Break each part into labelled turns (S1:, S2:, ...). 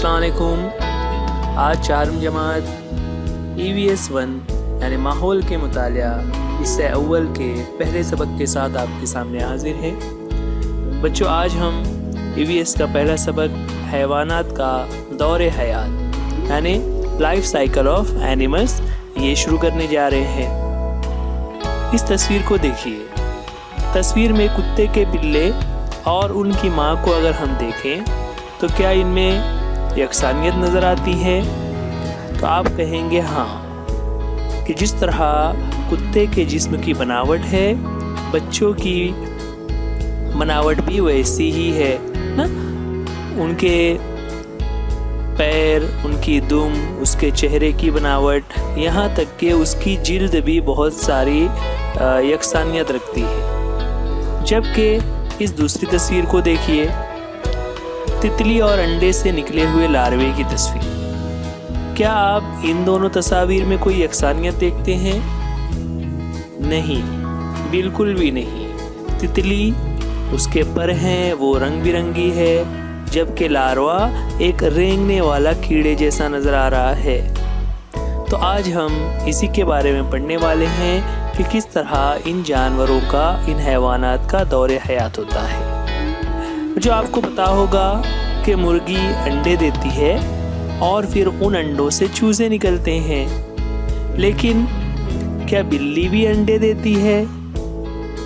S1: अस्सलाम वालेकुम। आज चारम जमात EVS 1 यानी माहौल के मुतालिया हिस्से अव्वल के पहले सबक के साथ आपके सामने हाजिर है। बच्चों, आज हम EVS का पहला सबक हैवानात का दौरे हयात यानी लाइफ साइकिल ऑफ एनिमल्स ये शुरू करने जा रहे हैं। इस तस्वीर को देखिए। तस्वीर में कुत्ते के पिल्ले और उनकी माँ को अगर हम देखें तो क्या इनमें यकसानियत नज़र आती है? तो आप कहेंगे हाँ, कि जिस तरह कुत्ते के जिस्म की बनावट है, बच्चों की बनावट भी वैसी ही है ना। उनके पैर, उनकी दुम, उसके चेहरे की बनावट, यहाँ तक कि उसकी जिल्द भी बहुत सारी यकसानियत रखती है। जबकि इस दूसरी तस्वीर को देखिए, तितली और अंडे से निकले हुए लार्वे की तस्वीर। क्या आप इन दोनों तस्वीर में कोई यकसानियत देखते हैं? नहीं, बिल्कुल भी नहीं। तितली, उसके पर हैं वो रंग बिरंगी है, जबकि लार्वा एक रेंगने वाला कीड़े जैसा नज़र आ रहा है। तो आज हम इसी के बारे में पढ़ने वाले हैं कि किस तरह इन जानवरों का, इन हैवानात का दौरे हयात होता है। जो आपको पता होगा कि मुर्गी अंडे देती है और फिर उन अंडों से चूजे निकलते हैं, लेकिन क्या बिल्ली भी अंडे देती है?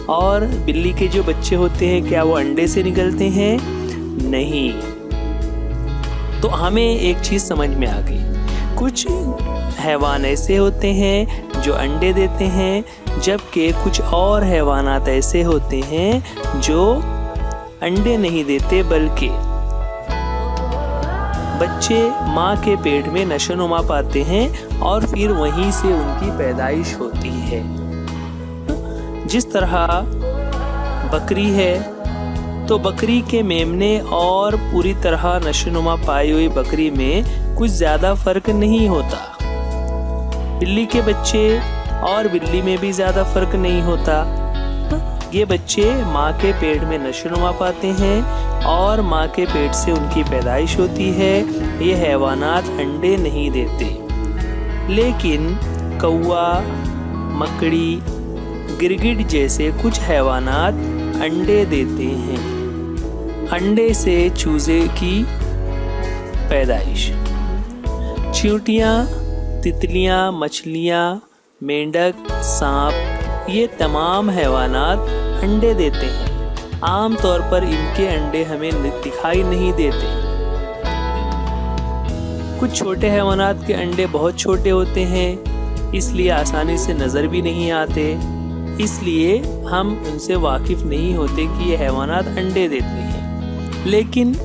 S1: और बिल्ली के जो बच्चे होते हैं क्या वो अंडे से निकलते हैं? नहीं। तो हमें एक चीज़ समझ में आ गई, कुछ हैवान ऐसे होते हैं जो अंडे देते हैं, जबकि कुछ और हैवानात ऐसे होते हैं जो अंडे नहीं देते, बल्कि बच्चे माँ के पेट में नशोनुमा पाते हैं और फिर वहीं से उनकी पैदाइश होती है। जिस तरह बकरी है तो बकरी के मेमने और पूरी तरह नशोनुमा पाई हुई बकरी में कुछ ज़्यादा फर्क नहीं होता। बिल्ली के बच्चे और बिल्ली में भी ज़्यादा फर्क नहीं होता। ये बच्चे माँ के पेट में नशोनुमा पाते हैं और माँ के पेट से उनकी पैदाइश होती है। ये हैवानात अंडे नहीं देते, लेकिन कौवा, मकड़ी, गिरगिट जैसे कुछ हैवानात अंडे देते हैं। अंडे से चूजे की पैदाइश। चींटियाँ, तितलियाँ, मछलियाँ, मेंढक, सांप, ये तमाम हैवानात अंडे देते हैं। आम तौर पर इनके अंडे हमें दिखाई नहीं देते। कुछ छोटे हैवानात के अंडे बहुत छोटे होते हैं, इसलिए आसानी से नज़र भी नहीं आते, इसलिए हम उनसे वाकिफ नहीं होते कि ये हैवानात अंडे देते हैं। लेकिन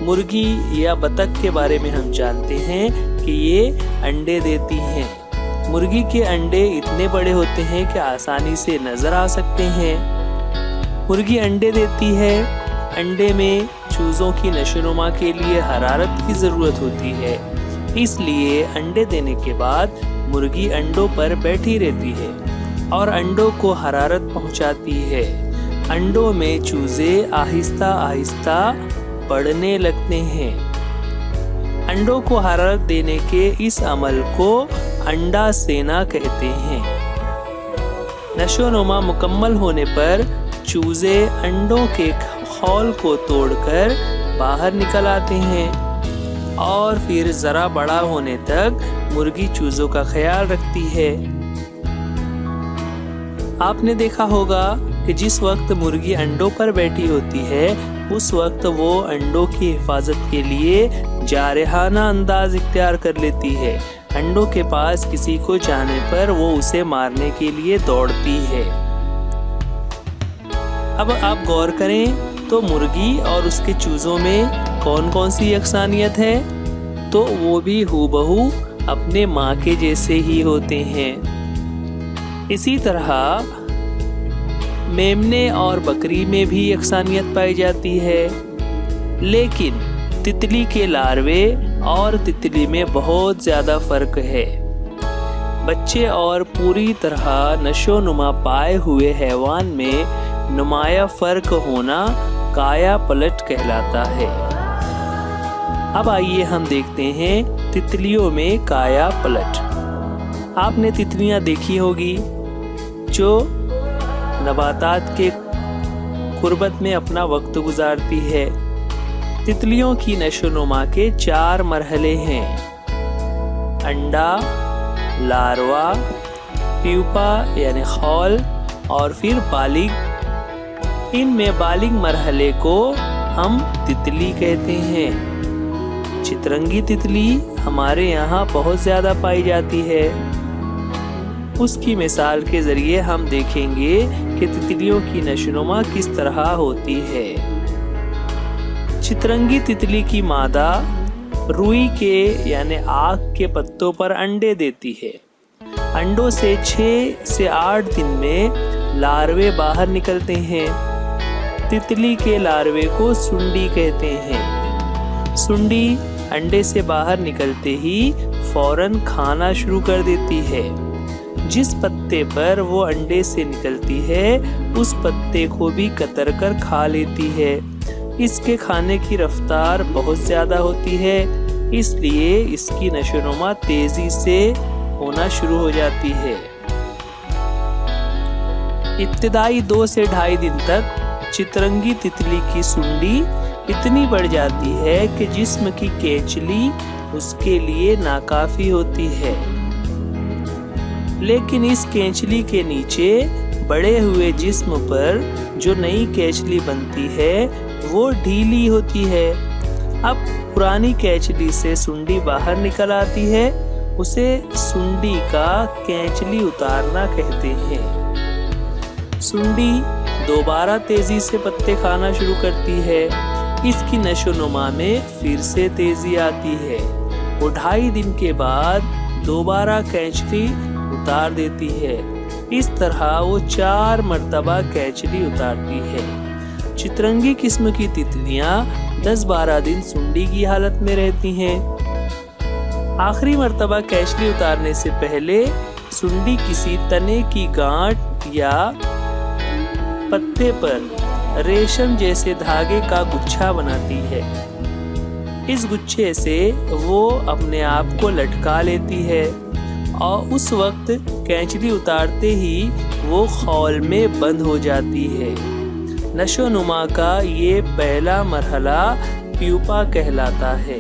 S1: मुर्गी या बतख के बारे में हम जानते हैं कि ये अंडे देती हैं। मुर्गी के अंडे इतने बड़े होते हैं कि आसानी से नज़र आ सकते हैं। मुर्गी अंडे देती है। अंडे में चूज़ों की नशोनुमा के लिए हरारत की ज़रूरत होती है, इसलिए अंडे देने के बाद मुर्गी अंडों पर बैठी रहती है और अंडों को हरारत पहुंचाती है। अंडों में चूज़े आहिस्ता आहिस्ता बढ़ने लगते हैं। अंडों को हरारत देने के इस अमल को अंडा सेना कहते हैं। नशोनुमा मुकम्मल होने पर चूजे अंडों के खौल को तोड़कर बाहर निकल आते हैं और फिर ज़रा बड़ा होने तक मुर्गी चूजों का ख्याल रखती है। आपने देखा होगा कि जिस वक्त मुर्गी अंडों पर बैठी होती है, उस वक्त वो अंडों की हिफाजत के लिए जारहाना अंदाज इख्तियार कर लेती है। अंडों के पास किसी को जाने पर वो उसे मारने के लिए दौड़ती है। अब आप गौर करें तो मुर्गी और उसके चूजों में कौन कौन सी यकसानियत है? तो वो भी हूबहू अपने माँ के जैसे ही होते हैं। इसी तरह मेमने और बकरी में भी यकसानियत पाई जाती है, लेकिन तितली के लार्वे और तितली में बहुत ज़्यादा फर्क है। बच्चे और पूरी तरह नशोनुमा पाए हुए हैवान में नुमाया फ़र्क होना काया पलट कहलाता है। اب آئیے ہم دیکھتے ہیں تتلیوں میں کایا پلٹ۔ آپ نے تتلیاں دیکھی ہوگی جو نباتات کے قربت میں اپنا وقت گزارتی ہے۔ تتلیوں کی نشو و نما کے 4 مرحلے ہیں: انڈا، لاروا، پیوپا یعنی خول، اور پھر بالغ۔ ان میں بالغ مرحلے کو ہم تتلی کہتے ہیں۔ چترنگی تتلی ہمارے یہاں بہت زیادہ پائی جاتی ہے۔ اس کی مثال کے ذریعے ہم دیکھیں گے کہ تتلیوں کی نشو و نما کس طرح ہوتی ہے۔ چترنگی تتلی کی مادہ روئی کے یعنی آک کے پتوں پر انڈے دیتی ہے۔ انڈوں سے 6 سے 8 دن میں لاروے باہر نکلتے ہیں۔ تتلی کے لاروے کو سنڈی کہتے ہیں۔ سنڈی انڈے سے باہر نکلتے ہی فوراً کھانا شروع کر دیتی ہے۔ جس پتے پر وہ انڈے سے نکلتی ہے اس پتے کو بھی کتر کر کھا لیتی ہے۔ اس کے کھانے کی رفتار بہت زیادہ ہوتی ہے، اس لیے اس کی نشو و نما تیزی سے ہونا شروع ہو جاتی ہے۔ ابتدائی 2 سے 2.5 دن تک چترنگی تتلی کی سنڈی اتنی بڑھ جاتی ہے کہ جسم کی کینچلی اس کے لیے ناکافی ہوتی ہے، لیکن اس کینچلی کے نیچے بڑے ہوئے جسم پر جو نئی کینچلی بنتی ہے وہ ڈھیلی ہوتی ہے۔ اب پرانی کینچلی سے سنڈی باہر نکل آتی ہے، اسے سنڈی کا کینچلی اتارنا کہتے ہیں۔ سنڈی دوبارہ تیزی سے پتے کھانا شروع کرتی ہے۔ اس کی نشو و نما میں پھر سے تیزی آتی ہے۔ وہ 2.5 دن کے بعد دوبارہ کینچلی اتار دیتی ہے۔ اس طرح وہ 4 مرتبہ کینچلی اتارتی ہے۔ چترنگی قسم کی تتلیاں 10-12 دن سنڈی کی حالت میں رہتی ہیں۔ آخری مرتبہ کینچلی اتارنے سے پہلے سنڈی کسی تنے کی گانٹھ یا پتے پر ریشم جیسے دھاگے کا گچھا بناتی ہے۔ اس گچھے سے وہ اپنے آپ کو لٹکا لیتی ہے اور اس وقت کینچلی اتارتے ہی وہ خول میں بند ہو جاتی ہے۔ نشو و نما کا یہ پہلا مرحلہ پیوپا کہلاتا ہے۔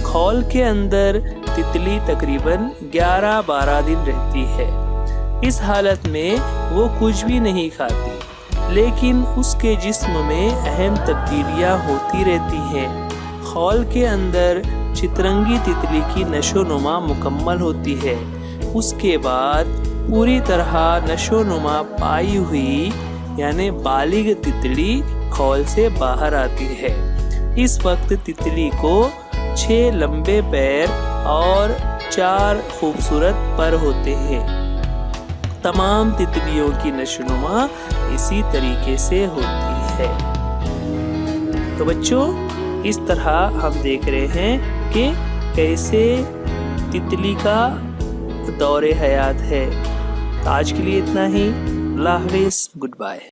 S1: خول کے اندر تتلی تقریباً 11-12 دن رہتی ہے۔ اس حالت میں وہ کچھ بھی نہیں کھاتی، لیکن اس کے جسم میں اہم تبدیلیاں ہوتی رہتی ہیں۔ خول کے اندر چترنگی تتلی کی نشو و نما مکمل ہوتی ہے۔ اس کے بعد پوری طرح نشو و نما پائی ہوئی یعنی بالغ تتلی خول سے باہر آتی ہے۔ اس وقت تتلی کو 6 لمبے پیر اور 4 خوبصورت پر ہوتے ہیں۔ تمام تتلیوں کی نشو و نما اسی طریقے سے ہوتی ہے۔ تو بچوں، اس طرح ہم دیکھ رہے ہیں کہ کیسے تتلی کا دور حیات ہے۔ آج کے لیے اتنا ہی۔ اللہ حافظ، گڈ بائے۔